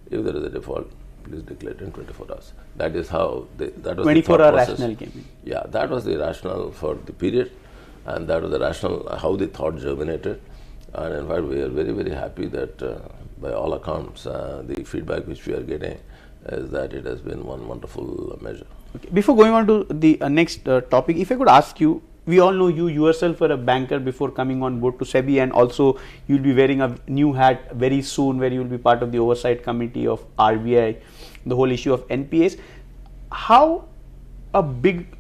If there is a default, please declare it in 24 hours. That is how that was 24-hour rationale came in. Yeah, that was the rationale for the period, and that was the rationale how the thought germinated. And in fact, we are very, very happy that by all accounts, the feedback which we are getting is that it has been one wonderful measure. Okay. Before going on to the next topic, if I could ask you, we all know you yourself were a banker before coming on board to SEBI, and also you'll be wearing a new hat very soon where you will be part of the oversight committee of RBI, the whole issue of NPAs. How a big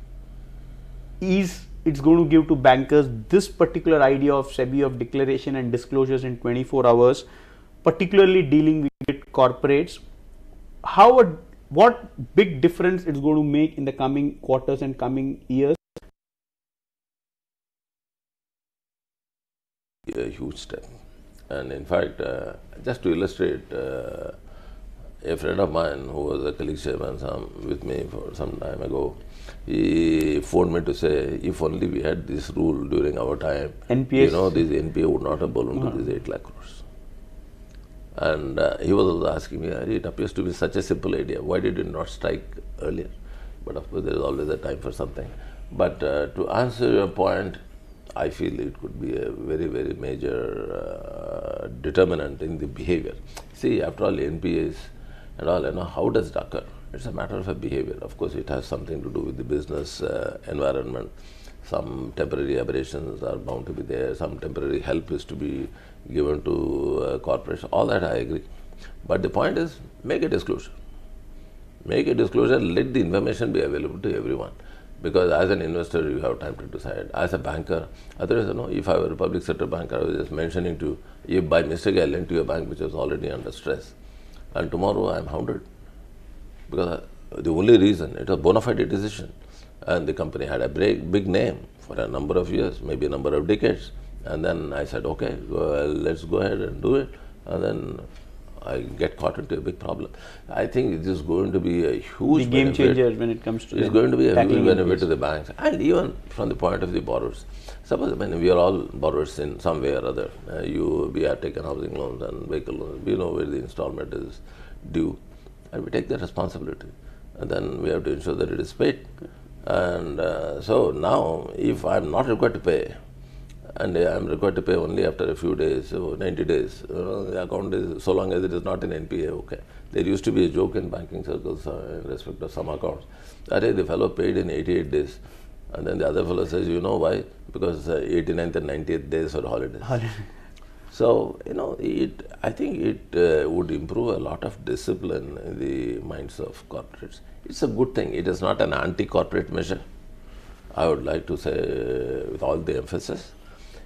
ease it's going to give to bankers this particular idea of SEBI of declaration and disclosures in 24 hours, particularly dealing with corporates? What big difference it's going to make in the coming quarters and coming years? A huge step. And in fact, just to illustrate, a friend of mine who was a colleague chairman with me for some time ago, he phoned me to say, if only we had this rule during our time, NPS. you know, this NPA would not have ballooned to these 8 lakh crores. And he was also asking me, it appears to be such a simple idea. Why did it not strike earlier? But of course, there is always a time for something. But to answer your point, I feel it could be a very, very major determinant in the behavior. See, after all, NPAs and all, you know, how does it occur? It's a matter of a behavior. Of course, it has something to do with the business environment. Some temporary aberrations are bound to be there. Some temporary help is to be given to corporations. All that I agree. But the point is, make a disclosure. Make a disclosure, let the information be available to everyone. Because as an investor, you have time to decide. As a banker, otherwise, you know, if I were a public sector banker, I was just mentioning to you, if by mistake I lent to a bank which was already under stress, and tomorrow I am hounded. Because the only reason, it was a bona fide decision. And the company had a big name for a number of years, maybe a number of decades. And then I said, okay, well, let's go ahead and do it. And then I get caught into a big problem. I think it is going to be a huge game benefit. changer when it comes to it's going to be a huge benefit to the banks and even from the point of the borrowers. Suppose we are all borrowers in some way or other. We have taken housing loans and vehicle loans. We know where the installment is due, and we take that responsibility. And then we have to ensure that it is paid. And so now, if I am not required to pay, and I am required to pay only after a few days, so 90 days, the account is, so long as it is not in NPA, okay. There used to be a joke in banking circles in respect of some accounts. That is, the fellow paid in 88 days, and then the other fellow says, you know why? Because 89th and 90th days are holidays. So, you know, I think it would improve a lot of discipline in the minds of corporates. It's a good thing. It is not an anti-corporate measure, I would like to say with all the emphasis.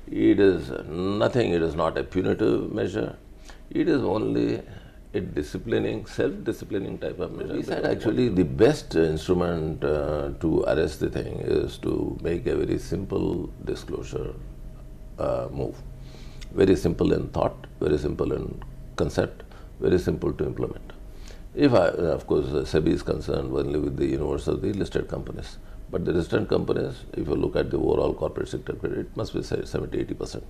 It is nothing, it is not a punitive measure. It is only a disciplining, self-disciplining type of measure. We said actually the best instrument to arrest the thing is to make a very simple disclosure move. Very simple in thought, very simple in concept, very simple to implement. Of course, SEBI is concerned only with the universe of the listed companies. But the listed companies, if you look at the overall corporate sector credit, it must be say 70–80%.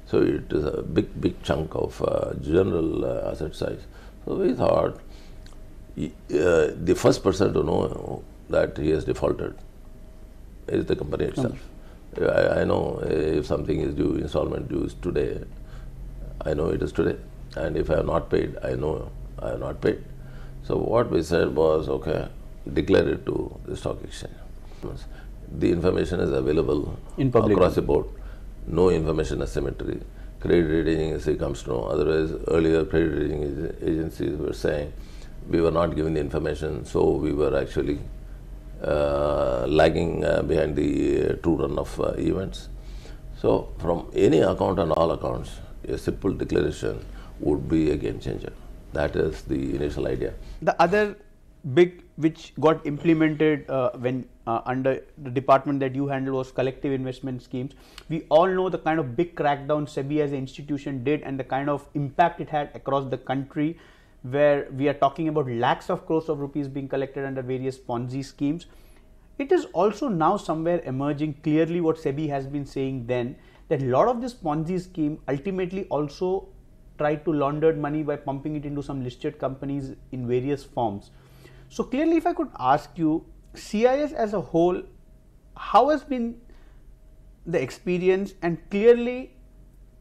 So it is a big chunk of general asset size. So we thought the first person to know that he has defaulted is the company itself. I know if something is due, installment due is today, I know it is today. And if I have not paid, I know I have not paid. So what we said was, okay, declare it to the stock exchange. The information is available across the board. No information asymmetry. Credit rating agency comes to know. Otherwise, earlier credit rating agencies were saying we were not given the information, so we were actually lagging behind the true run of events. So from any account and all accounts, a simple declaration would be a game changer. That is the initial idea. The other big which got implemented when under the department that you handle was collective investment schemes. We all know the kind of big crackdown SEBI as an institution did and the kind of impact it had across the country, where we are talking about lakhs of crores of rupees being collected under various Ponzi schemes. It is also now somewhere emerging clearly what SEBI has been saying then, that a lot of this Ponzi scheme ultimately also tried to launder money by pumping it into some listed companies in various forms. So clearly, if I could ask you, CIS as a whole, how has been the experience, and clearly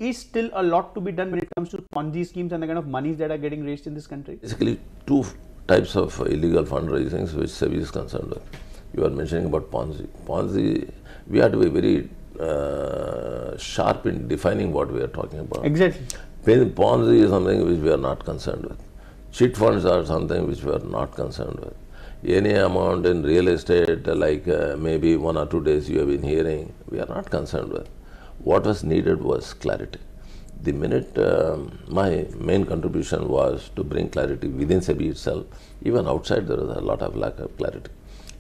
is still a lot to be done when it comes to Ponzi schemes and the kind of monies that are getting raised in this country? Basically, two types of illegal fundraisings which SEBI is concerned with. You are mentioning about Ponzi. Ponzi, we have to be very sharp in defining what we are talking about. Exactly. Ponzi is something which we are not concerned with. Chit funds are something which we are not concerned with. Any amount in real estate, like maybe 1 or 2 days you have been hearing, we are not concerned with. What was needed was clarity. The minute my main contribution was to bring clarity within SEBI itself, even outside there was a lot of lack of clarity.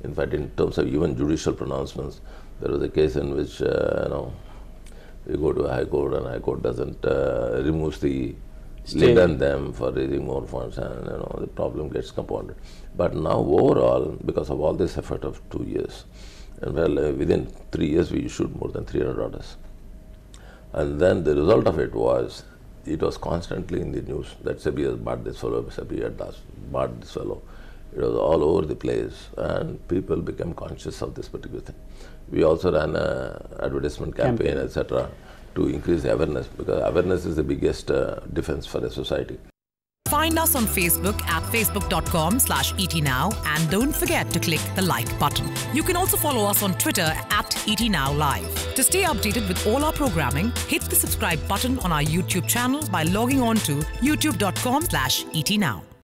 In fact, in terms of even judicial pronouncements, there was a case in which you go to a high court and high court doesn't remove the lid on them for raising more funds, and the problem gets compounded. But now overall, because of all this effort of 2 years, and within 3 years we issued more than 300 orders. And then the result of it was constantly in the news that SEBI has barred this fellow, SEBI had barred this fellow. It was all over the place, and people became conscious of this particular thing. We also ran an advertisement campaign, etc., to increase the awareness, because awareness is the biggest defense for a society. Find us on Facebook at facebook.com/ETNow, and don't forget to click the like button. You can also follow us on Twitter at ETNowLive. To stay updated with all our programming, hit the subscribe button on our YouTube channel by logging on to youtube.com/ETNow.